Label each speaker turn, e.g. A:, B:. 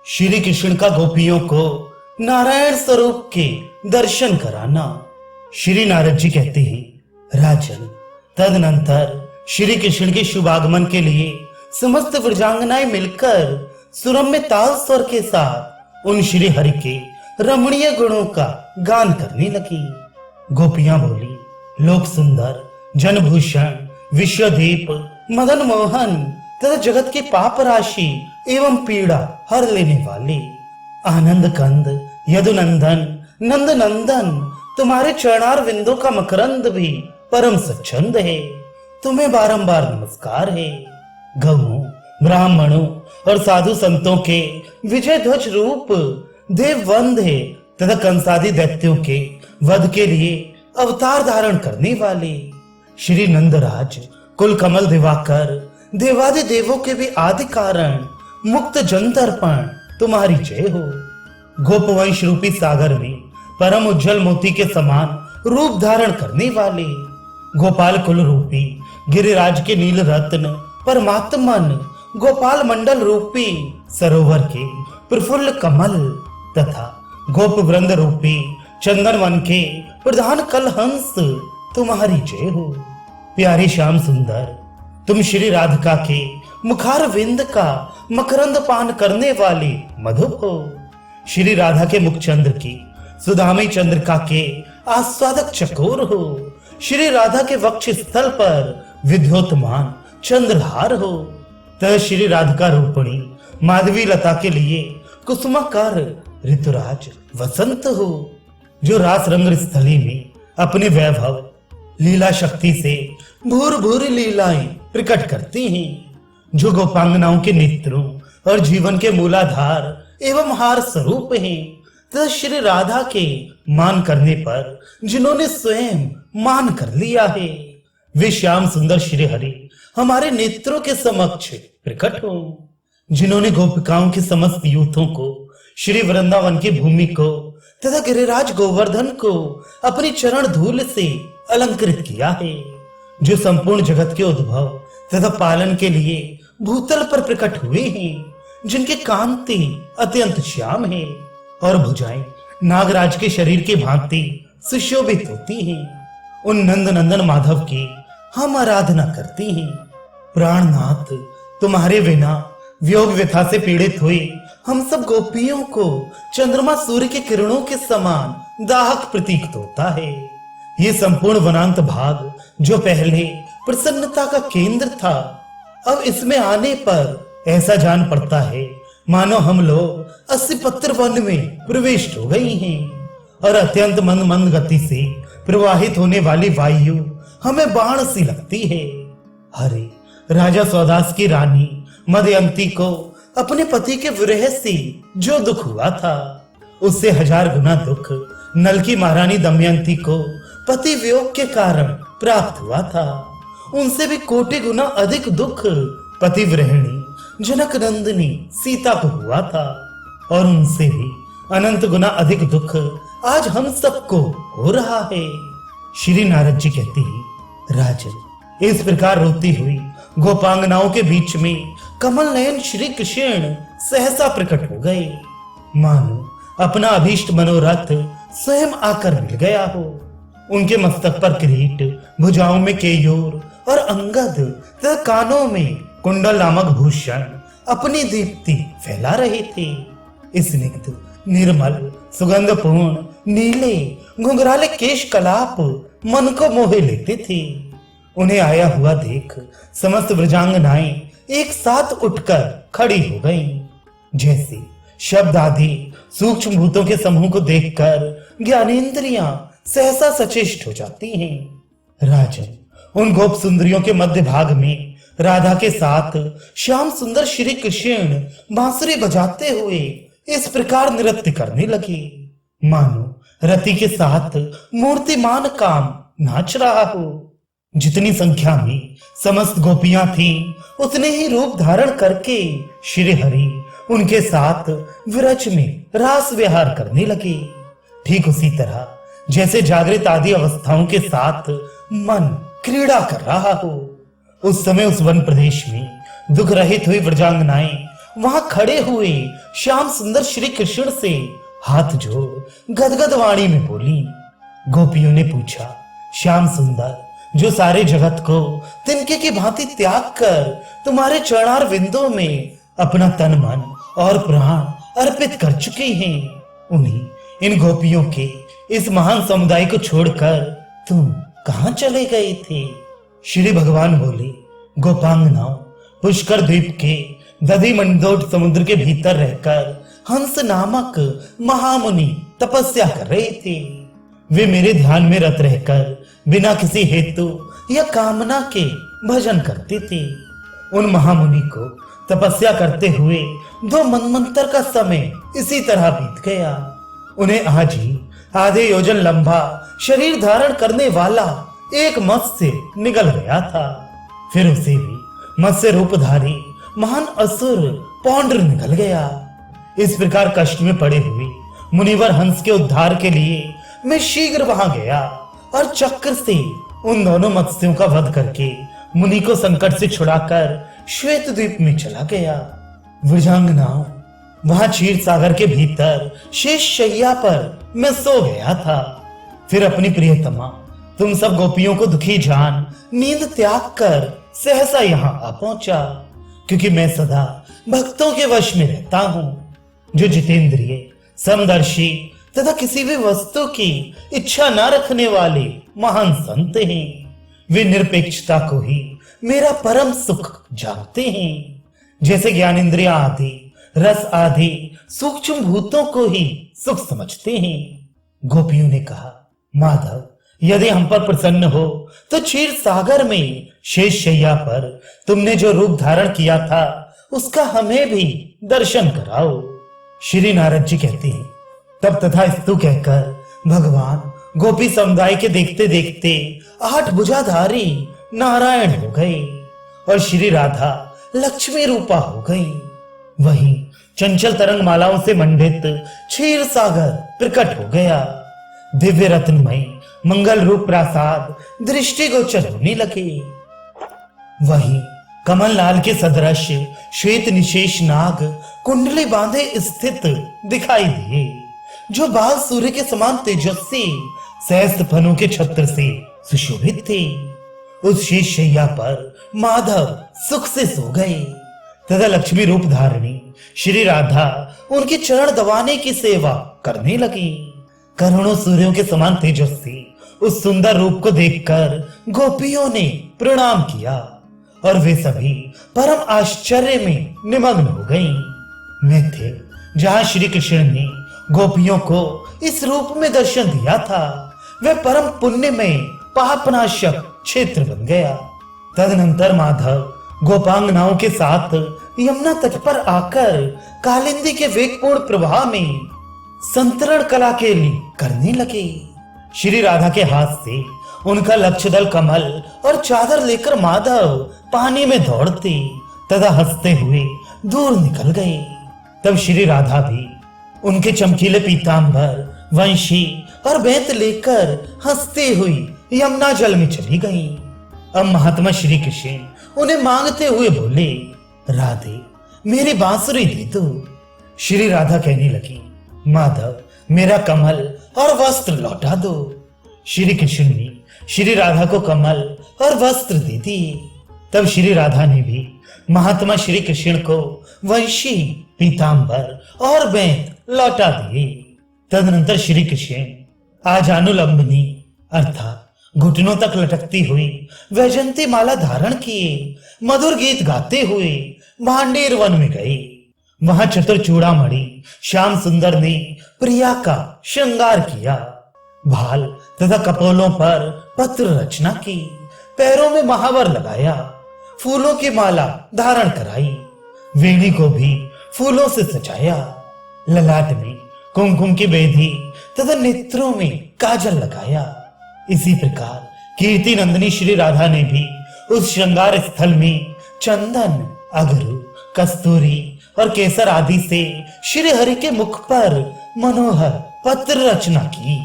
A: श्री कृष्ण का गोपियों को नारायण स्वरूप के दर्शन कराना। श्री नारद जी कहते हैं, राजन, तदनंतर श्री कृष्ण के शुभ आगमन के लिए समस्त व्रजांगनाएं मिलकर सुरम्य ताल स्वर के साथ उन श्री हरि के रमणीय गुणों का गान करने लगी। गोपियां बोली, लोक सुंदर, जनभूषण, विश्वदीप, मदन मोहन तथा जगत के पाप राशि एवं पीड़ा हर लेने वाले आनंद कंद, यदुनंदन, नंद नंदन, तुम्हारे चरणार विंदों का मकरंद भी परम स्वच्छंद है। तुम्हें बारंबार नमस्कार है। गौओं, ब्राह्मणों और साधु संतों के विजय ध्वज रूप देव वंद है तथा कंसादि दैत्यों के वध के लिए अवतार धारण करने वाले श्री नंदराज, कुल कमल दिवाकर, देवादि देवों के भी आदि कारण, मुक्त जन दर्पण, तुम्हारी जय हो। गोपवंश रूपी सागर में परम उज्जवल मोती के समान रूप धारण करने वाले गोपाल कुल रूपी गिरिराज के नील रत्न परमात्मन, गोपाल मंडल रूपी सरोवर के प्रफुल्ल कमल तथा गोप वृंद रूपी चंदन वन के प्रधान कलहंस, तुम्हारी जय हो। प्यारी श्याम सुंदर, तुम श्री राधिका के मुखार विंद का मकरंद पान करने वाले मधुप हो। श्री राधा के मुख चंद्र की सुदामी चंद्रिका के आस्वादक चकोर हो। श्री राधा के वक्ष स्थल पर विद्योतमान चंद्रहार हो। तह श्री राधिका रूपणी माधवी लता के लिए कुसुमाकार ऋतुराज वसंत हो, जो रास रंग स्थली में अपने वैभव लीला शक्ति से भूर भूर लीलाएं प्रकट करती हैं, जो गोपांगनाओं के नेत्रों और जीवन के मूलाधार एवं हार स्वरूप हैं। तथा श्री राधा के मान करने पर जिन्होंने स्वयं मान कर लिया है, वे श्याम सुंदर श्री हरि हमारे नेत्रों के समक्ष प्रकट हो। जिन्होंने गोपिकाओं के समस्त यूथों को, श्री वृंदावन की भूमि को तथा गिरिराज गोवर्धन को अपनी चरण धूल से अलंकृत किया है, जो संपूर्ण जगत के उद्भव तथा पालन के लिए भूतल पर प्रकट हुए हैं, जिनके कांति अत्यंत श्याम है और भुजाएं नागराज के शरीर के भांति सुशोभित होती हैं। उन नंद नंदन माधव की हम आराधना करते हैं। प्राणनाथ, तुम्हारे बिना वियोग व्यथा से पीड़ित हुए हम सब गोपियों को चंद्रमा सूर्य के किरणों के समान दाहक प्रतीत होता है। ये संपूर्ण वनांत भाग, जो पहले प्रसन्नता का केंद्र था, अब इसमें आने पर ऐसा जान पड़ता है मानो हम लोग 80 पत्र वन में प्रविष्ट हो गई हैं और अत्यंत मंद मंद गति से प्रवाहित होने वाली वायु हमें बाण सी लगती है। हरे राजा सौदास की रानी मदयंती को अपने पति के विरह से जो दुख हुआ था, उससे 1000 गुना दुख नल की महारानी दमयंती को पति वियोग के कारण प्राप्त हुआ था। उनसे भी कोटि गुना अधिक दुख पति विरहिणी जनक नंदिनी सीता को हुआ था, और उनसे भी अनंत गुना अधिक दुख आज हम सबको हो रहा है। श्री नारद जी कहते हैं, राजन, इस प्रकार रोती हुई गोपांगनाओं के बीच में कमल नयन श्री कृष्ण सहसा प्रकट हो गए, मानो अपना अभीष्ट मनोरथ स्वयं आकर मिल गया हो। उनके मस्तक पर किरीट, भुजाओं में केयूर और अंगद तथा कानों में कुंडल नामक भूषण अपनी दीप्ति फैला रहे थे। स्निग्ध, निर्मल, सुगंधपूर्ण नीले घुंघराले केश कलाप मन को मोहे लेते थे। उन्हें आया हुआ देख समस्त व्रजांगनाएं एक साथ उठकर खड़ी हो गईं, जैसे शब्द आदि सूक्ष्म भूतों के समूह को देखकर ज्ञानेंद्रियां सहसा सचेष्ट हो जाती हैं। राजन, उन गोप सुंदरियों के मध्य भाग में राधा के साथ श्याम सुंदर श्री कृष्ण बांसुरी बजाते हुए इस प्रकार नृत्य करने लगे, मानो रति के साथ मूर्तिमान काम नाच रहा हो। जितनी संख्या में समस्त गोपियां थीं, उतने ही रूप धारण करके श्री हरि उनके साथ विरज में रास विहार करने लगे। ठीक उसी तरह जैसे जागृत आदि अवस्थाओं के साथ मन क्रीड़ा कर रहा हो। उस समय उस वन प्रदेश में दुख रहित हुई व्रजांगनाएं वहां खड़े हुए श्याम सुंदर श्री कृष्ण से हाथ जोड़ गदगद वाणी में बोली। गोपियों ने पूछा, श्याम सुंदर, जो सारे जगत को तिनके की भांति त्याग कर तुम्हारे चरणार विंदों में अपना तन मन और प्राण अर्पित कर चुके हैं, उन्हीं इन गोपियों के इस महान समुदाय को छोड़कर तुम कहां चले गए थे? श्री भगवान बोले, गोपांगनाओं, पुष्कर द्वीप के दधि मंडोट समुद्र के भीतर रहकर हंस नामक महामुनि तपस्या कर रहे थे। वे मेरे ध्यान में रत रहकर बिना किसी हेतु या कामना के भजन करते थे। उन महामुनि को तपस्या करते हुए 2 मनमंतर का समय इसी तरह बीत गया। उन्हें आज ही आधे योजन लंबा शरीर धारण करने वाला एक मत्स्य निकल गया था। फिर उसे भी मत्स्य रूपधारी महान असुर पौंड्र निकल गया। इस प्रकार कष्ट में पड़े हुए मुनिवर हंस के उद्धार के लिए मैं शीघ्र वहां गया और चक्र से उन दोनों मत्स्यों का वध करके मुनि को संकट से छुड़ाकर श्वेत द्वीप में चला गया। वृजांगनाओं, वहां क्षीर सागर के भीतर शेष शैया पर मैं सो गया था। फिर अपनी प्रियतमा तुम सब गोपियों को दुखी जान नींद त्याग कर सहसा यहाँ आ पहुंचा, क्योंकि मैं सदा भक्तों के वश में रहता हूँ, जो जितेंद्रिय, समदर्शी तथा किसी भी वस्तु की इच्छा न रखने वाले महान संत हैं। वे निरपेक्षता को ही मेरा परम सुख जानते हैं। जैसे ज्ञानेंद्रिय आदि, रस आदि सूक्ष्म भूतों को ही सुख समझते हैं। गोपियों ने कहा, माधव, यदि हम पर प्रसन्न हो तो क्षीर सागर में शेष शैया पर तुमने जो रूप धारण किया था उसका हमें भी दर्शन कराओ। श्री नारद जी कहते हैं, तब तथास्तु कहकर भगवान गोपी समुदाय के देखते देखते 8 भुजाधारी नारायण हो गए और श्री राधा लक्ष्मी रूपा हो गई। वहीं चंचल तरंग मालाओं से मंडित क्षीर सागर प्रकट हो गया। दिव्य रत्नमय मंगल रूप प्रासाद दृष्टिगोचर होने लगे। वहीं कमल लाल के सदृश श्वेत निशेष नाग कुंडली बांधे स्थित दिखाई दिए, जो बाल सूर्य के समान तेजस्वी सहस्त्र फनों के छत्र से सुशोभित थे। उस शीश शैया पर माधव सुख से सो गए तथा लक्ष्मी रूप धारणी श्री राधा उनकी चरण दबाने की सेवा करने लगी। करोड़ों सूर्यों के समान तेजस्वी उस सुंदर रूप को देखकर गोपियों ने प्रणाम किया और वे सभी परम आश्चर्य में निमग्न हो गईं। मैं थे जहां श्री कृष्ण ने गोपियों को इस रूप में दर्शन दिया था, वह परम पुण्य में पापनाशक क्षेत्र बन गया। तदनंतर माधव गोपांगनाओं के साथ यमुना तट पर आकर कालिंदी के वेगपूर्ण प्रवाह में संतरण कला के लिए करने लगे। श्री राधा के हाथ से उनका लक्ष्य दल कमल और चादर लेकर माधव पानी में दौड़ते तथा हंसते हुए दूर निकल गए। तब श्री राधा भी उनके चमकीले पीतांबर, वंशी और बेंत लेकर हंसते हुई यमुना जल में चली गई। अब महात्मा श्री कृष्ण उन्हें मांगते हुए बोले, राधे, मेरी बांसुरी दे दो। श्री राधा कहने लगी, माधव, मेरा कमल और वस्त्र लौटा दो। श्री कृष्ण ने श्री राधा को कमल और वस्त्र दे दिए। तब श्री राधा ने भी महात्मा श्री कृष्ण को वंशी, पीतांबर और बेंत लौटा दिए। तदनंतर श्री कृष्ण आजानुलंबनी अर्थात घुटनों तक लटकती हुई वैजंती माला धारण किए मधुर गीत गाते हुए भांडेर वन में गए। वहां चतुर चूड़ामणि श्याम सुंदर ने प्रिया का श्रृंगार किया। भाल तथा कपोलों पर पत्र रचना की, पैरों में महावर लगाया, फूलों की माला धारण कराई, वेणी को भी फूलों से सजाया, ललाट में कुमकुम की बेधी तथा नेत्रों में काजल लगाया। इसी प्रकार कीर्ति नंदिनी श्री राधा ने भी उस श्रृंगार स्थल में चंदन, अगरू, कस्तूरी और केसर आदि से श्री हरि के मुख पर मनोहर पत्र रचना की।